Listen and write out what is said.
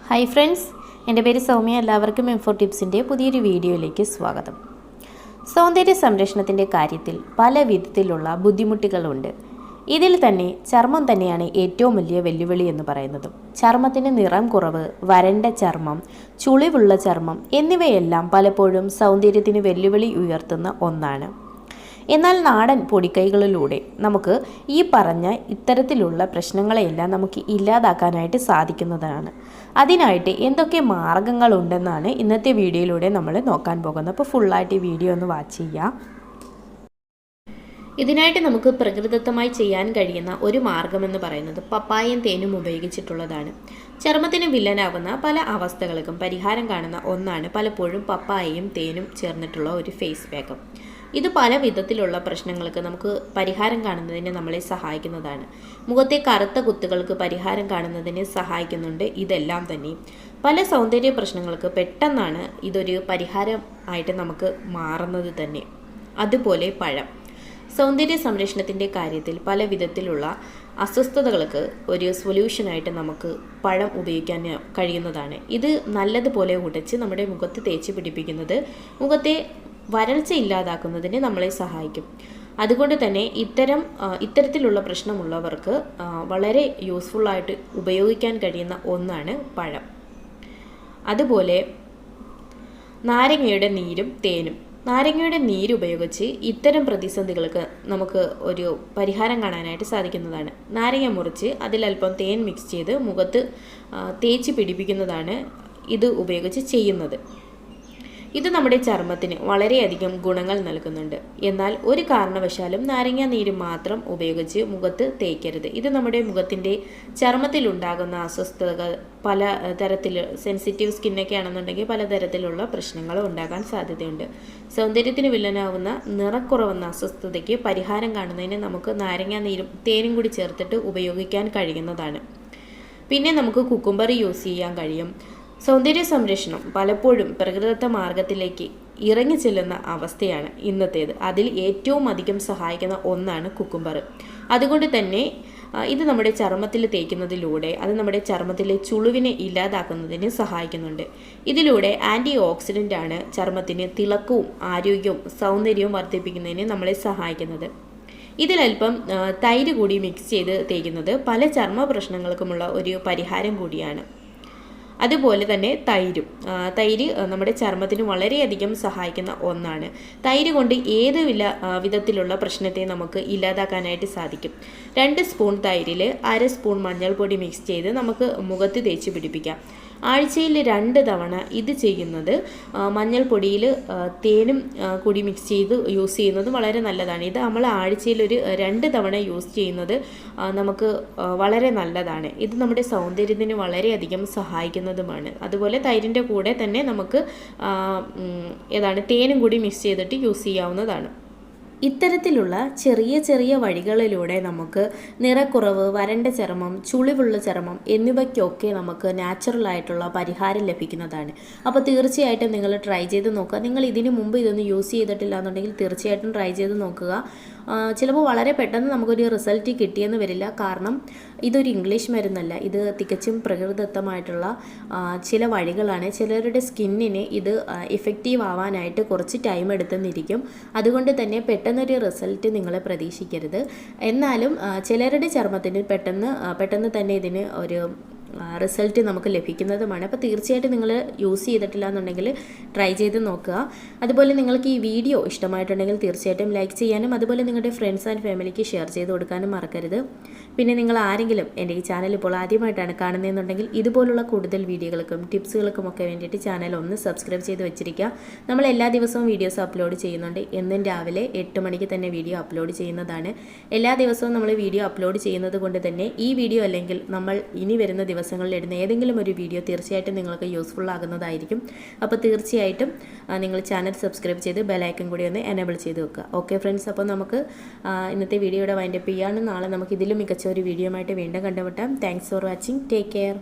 Hi friends, എൻ്റെ പേര് സൗമ്യ. എല്ലാവർക്കും M4 ടിപ്സിൻ്റെ പുതിയൊരു വീഡിയോയിലേക്ക് സ്വാഗതം. സൗന്ദര്യ സംരക്ഷണത്തിൻ്റെ കാര്യത്തിൽ പല വിധത്തിലുള്ള ബുദ്ധിമുട്ടുകളുണ്ട്. ഇതിൽ തന്നെ ചർമ്മം തന്നെയാണ് ഏറ്റവും വലിയ വെല്ലുവിളി എന്ന് പറയുന്നതും. ചർമ്മത്തിന് നിറം കുറവ്, വരണ്ട ചർമ്മം, ചുളിവുള്ള ചർമ്മം എന്നിവയെല്ലാം പലപ്പോഴും സൗന്ദര്യത്തിന് വെല്ലുവിളി ഉയർത്തുന്ന ഒന്നാണ്. എന്നാൽ നാടൻ പൊടിക്കൈകളിലൂടെ നമുക്ക് ഈ പറഞ്ഞ ഇത്തരത്തിലുള്ള പ്രശ്നങ്ങളെയെല്ലാം നമുക്ക് ഇല്ലാതാക്കാനായിട്ട് സാധിക്കുന്നതാണ്. അതിനായിട്ട് എന്തൊക്കെ മാർഗങ്ങളുണ്ടെന്നാണ് ഇന്നത്തെ വീഡിയോയിലൂടെ നമ്മൾ നോക്കാൻ പോകുന്നത്. അപ്പോൾ ഫുള്ളായിട്ട് ഈ വീഡിയോ ഒന്ന് വാച്ച് ചെയ്യുക. ഇതിനായിട്ട് നമുക്ക് പ്രകൃതിദത്തമായി ചെയ്യാൻ കഴിയുന്ന ഒരു മാർഗമെന്ന് പറയുന്നത് പപ്പായയും തേനും ഉപയോഗിച്ചിട്ടുള്ളതാണ്. ചർമ്മത്തിന് വില്ലനാകുന്ന പല അവസ്ഥകൾക്കും പരിഹാരം കാണുന്ന ഒന്നാണ് പലപ്പോഴും പപ്പായയും തേനും ചേർന്നിട്ടുള്ള ഒരു ഫേസ് പാക്ക്. ഇത് പല വിധത്തിലുള്ള പ്രശ്നങ്ങൾക്ക് നമുക്ക് പരിഹാരം കാണുന്നതിന് നമ്മളെ സഹായിക്കുന്നതാണ്. മുഖത്തെ കറുത്ത കുത്തുകൾക്ക് പരിഹാരം കാണുന്നതിന് സഹായിക്കുന്നുണ്ട്. ഇതെല്ലാം തന്നെ പല സൗന്ദര്യ പ്രശ്നങ്ങൾക്ക് പെട്ടെന്നാണ് ഇതൊരു പരിഹാരം ആയിട്ട് നമുക്ക് മാറുന്നത് തന്നെ. അതുപോലെ പഴം സൗന്ദര്യ സംരക്ഷണത്തിൻ്റെ കാര്യത്തിൽ പല വിധത്തിലുള്ള അസ്വസ്ഥതകൾക്ക് ഒരു സൊല്യൂഷനായിട്ട് നമുക്ക് പഴം ഉപയോഗിക്കാൻ കഴിയുന്നതാണ്. ഇത് നല്ലതുപോലെ ഉടച്ച് നമ്മുടെ മുഖത്ത് തേച്ച് പിടിപ്പിക്കുന്നത് മുഖത്തെ വരൾച്ച ഇല്ലാതാക്കുന്നതിന് നമ്മളെ സഹായിക്കും. അതുകൊണ്ട് തന്നെ ഇത്തരത്തിലുള്ള പ്രശ്നമുള്ളവർക്ക് വളരെ യൂസ്ഫുള്ളായിട്ട് ഉപയോഗിക്കാൻ കഴിയുന്ന ഒന്നാണ് പഴം. അതുപോലെ നാരങ്ങയുടെ നീരും തേനും. നാരങ്ങയുടെ നീര് ഉപയോഗിച്ച് ഇത്തരം പ്രതിസന്ധികൾക്ക് നമുക്ക് ഒരു പരിഹാരം കാണാനായിട്ട് സാധിക്കുന്നതാണ്. നാരങ്ങ മുറിച്ച് അതിലൽപ്പം തേൻ മിക്സ് ചെയ്ത് മുഖത്ത് തേച്ച് പിടിപ്പിക്കുന്നതാണ് ഇത് ഉപയോഗിച്ച് ചെയ്യുന്നത്. ഇത് നമ്മുടെ ചർമ്മത്തിന് വളരെയധികം ഗുണങ്ങൾ നൽകുന്നുണ്ട്. എന്നാൽ ഒരു കാരണവശാലും നാരങ്ങ നീര് മാത്രം ഉപയോഗിച്ച് മുഖത്ത് തേക്കരുത്. ഇത് നമ്മുടെ മുഖത്തിൻ്റെ ചർമ്മത്തിലുണ്ടാകുന്ന അസ്വസ്ഥതകൾ, പല തരത്തിൽ സെൻസിറ്റീവ് സ്കിന്നൊക്കെ ആണെന്നുണ്ടെങ്കിൽ പലതരത്തിലുള്ള പ്രശ്നങ്ങളും ഉണ്ടാകാൻ സാധ്യതയുണ്ട്. സൗന്ദര്യത്തിന് വില്ലനാവുന്ന നിറക്കുറവെന്ന അസ്വസ്ഥതയ്ക്ക് പരിഹാരം കാണുന്നതിന് നമുക്ക് നാരങ്ങ നീരും തേനും കൂടി ചേർത്തിട്ട് ഉപയോഗിക്കാൻ കഴിയുന്നതാണ്. പിന്നെ നമുക്ക് കുക്കുംബർ യൂസ് ചെയ്യാൻ കഴിയും. സൗന്ദര്യ സംരക്ഷണം പലപ്പോഴും പ്രകൃതിദത്ത മാർഗത്തിലേക്ക് ഇറങ്ങി ചെല്ലുന്ന അവസ്ഥയാണ് ഇന്നത്തേത്. അതിൽ ഏറ്റവും അധികം സഹായിക്കുന്ന ഒന്നാണ് കുക്കുംബർ. അതുകൊണ്ട് തന്നെ ഇത് നമ്മുടെ ചർമ്മത്തിൽ തേക്കുന്നതിലൂടെ അത് നമ്മുടെ ചർമ്മത്തിലെ ചുളിവിനെ ഇല്ലാതാക്കുന്നതിന് സഹായിക്കുന്നുണ്ട്. ഇതിലൂടെ ആൻറ്റി ഓക്സിഡൻ്റ് ആണ് ചർമ്മത്തിന് തിളക്കവും ആരോഗ്യവും സൗന്ദര്യവും വർദ്ധിപ്പിക്കുന്നതിന് നമ്മളെ സഹായിക്കുന്നത്. ഇതിലൽപ്പം തൈര് കൂടി മിക്സ് ചെയ്ത് തേക്കുന്നത് പല ചർമ്മ പ്രശ്നങ്ങൾക്കുമുള്ള ഒരു പരിഹാരം കൂടിയാണ്. അതുപോലെ തന്നെ തൈര് നമ്മുടെ ചർമ്മത്തിന് വളരെയധികം സഹായിക്കുന്ന ഒന്നാണ്. തൈര് കൊണ്ട് ഏത് വിധത്തിലുള്ള പ്രശ്നത്തെ നമുക്ക് ഇല്ലാതാക്കാനായിട്ട് സാധിക്കും. 2 സ്പൂൺ തൈരിൽ 1/2 സ്പൂൺ മഞ്ഞൾപ്പൊടി മിക്സ് ചെയ്ത് നമുക്ക് മുഖത്ത് തേച്ച് പിടിപ്പിക്കാം. ആഴ്ചയിൽ 2 തവണ ഇത് ചെയ്യുന്നത് മഞ്ഞൾപ്പൊടിയിൽ തേനും കൂടി മിക്സ് ചെയ്ത് യൂസ് ചെയ്യുന്നത് വളരെ നല്ലതാണ്. ഇത് നമ്മൾ ആഴ്ചയിൽ ഒരു 2 തവണ യൂസ് ചെയ്യുന്നത് നമുക്ക് വളരെ നല്ലതാണ്. ഇത് നമ്മുടെ സൗന്ദര്യത്തിന് വളരെയധികം സഹായിക്കുന്നതുമാണ്. അതുപോലെ തൈരിൻ്റെ കൂടെ തന്നെ നമുക്ക് തേനും കൂടി മിക്സ് ചെയ്തിട്ട് യൂസ് ചെയ്യാവുന്നതാണ്. ഇത്തരത്തിലുള്ള ചെറിയ ചെറിയ വഴികളിലൂടെ നമുക്ക് നിറക്കുറവ്, വരണ്ട ചർമ്മം, ചുളിവുള്ള ചർമ്മം എന്നിവയ്ക്കൊക്കെ നമുക്ക് നാച്ചുറലായിട്ടുള്ള പരിഹാരം ലഭിക്കുന്നതാണ്. അപ്പോൾ തീർച്ചയായിട്ടും നിങ്ങൾ ട്രൈ ചെയ്ത് നോക്കുക. നിങ്ങൾ ഇതിനു മുമ്പ് ഇതൊന്നും യൂസ് ചെയ്തിട്ടില്ല എന്നുണ്ടെങ്കിൽ തീർച്ചയായിട്ടും ട്രൈ ചെയ്ത് നോക്കുക. ചിലപ്പോൾ വളരെ പെട്ടെന്ന് നമുക്കൊരു റിസൾട്ട് കിട്ടിയെന്ന് വരില്ല. കാരണം ഇതൊരു ഇംഗ്ലീഷ് മരുന്നല്ല. ഇത് തികച്ചും പ്രകൃതിദത്തമായിട്ടുള്ള ചില വഴികളാണ്. ചിലരുടെ സ്കിന്നിന് ഇത് ഇഫക്റ്റീവ് ആവാനായിട്ട് കുറച്ച് ടൈം എടുത്തെന്നിരിക്കും. അതുകൊണ്ട് തന്നെ പെട്ടെന്നൊരു റിസൾട്ട് നിങ്ങൾ പ്രതീക്ഷിക്കരുത്. എന്നാലും ചിലരുടെ ചർമ്മത്തിന് പെട്ടെന്ന് തന്നെ ഇതിന് ഒരു റിസൾട്ട് നമുക്ക് ലഭിക്കുന്നതുമാണ്. അപ്പോൾ തീർച്ചയായിട്ടും നിങ്ങൾ യൂസ് ചെയ്തിട്ടില്ല എന്നുണ്ടെങ്കിൽ ട്രൈ ചെയ്ത് നോക്കുക. അതുപോലെ നിങ്ങൾക്ക് ഈ വീഡിയോ ഇഷ്ടമായിട്ടുണ്ടെങ്കിൽ തീർച്ചയായിട്ടും ലൈക്ക് ചെയ്യാനും അതുപോലെ നിങ്ങളുടെ ഫ്രണ്ട്സ് ആൻഡ് ഫാമിലിക്ക് ഷെയർ ചെയ്ത് കൊടുക്കാനും മറക്കരുത്. പിന്നെ നിങ്ങൾ ആരെങ്കിലും എൻ്റെ ഈ ചാനൽ ഇപ്പോൾ ആദ്യമായിട്ടാണ് കാണുന്നതെന്നുണ്ടെങ്കിൽ ഇതുപോലുള്ള കൂടുതൽ വീഡിയോകൾക്കും ടിപ്സുകൾക്കും ഒക്കെ വേണ്ടിയിട്ട് ചാനൽ ഒന്ന് സബ്സ്ക്രൈബ് ചെയ്ത് വെച്ചിരിക്കുക. നമ്മൾ എല്ലാ ദിവസവും വീഡിയോസ് അപ്ലോഡ് ചെയ്യുന്നുണ്ട്. എന്നും രാവിലെ 8 മണിക്ക് തന്നെ വീഡിയോ അപ്ലോഡ് ചെയ്യുന്നതാണ്. എല്ലാ ദിവസവും നമ്മൾ വീഡിയോ അപ്ലോഡ് ചെയ്യുന്നത് കൊണ്ട് തന്നെ ഈ വീഡിയോ അല്ലെങ്കിൽ നമ്മൾ ഇനി വരുന്ന ദിവസങ്ങളിൽ ഇടുന്ന ഏതെങ്കിലും ഒരു വീഡിയോ തീർച്ചയായിട്ടും നിങ്ങൾക്ക് യൂസ്ഫുൾ ആകുന്നതായിരിക്കും. അപ്പോൾ തീർച്ചയായിട്ടും നിങ്ങൾ ചാനൽ സബ്സ്ക്രൈബ് ചെയ്ത് ബെലൈക്കൺ കൂടി ഒന്ന് എനേബിൾ ചെയ്ത് വെക്കുക. ഓക്കെ ഫ്രണ്ട്സ്, അപ്പോൾ നമുക്ക് ഇന്നത്തെ വീഡിയോയുടെ വൈൻഡപ്പ് ചെയ്യാണ്. നാളെ നമുക്ക് ഇതിലും മികച്ച ഒരു വീഡിയോ ആയിട്ട് വീണ്ടും കണ്ടുമുട്ടാം. Thanks for watching. Take care.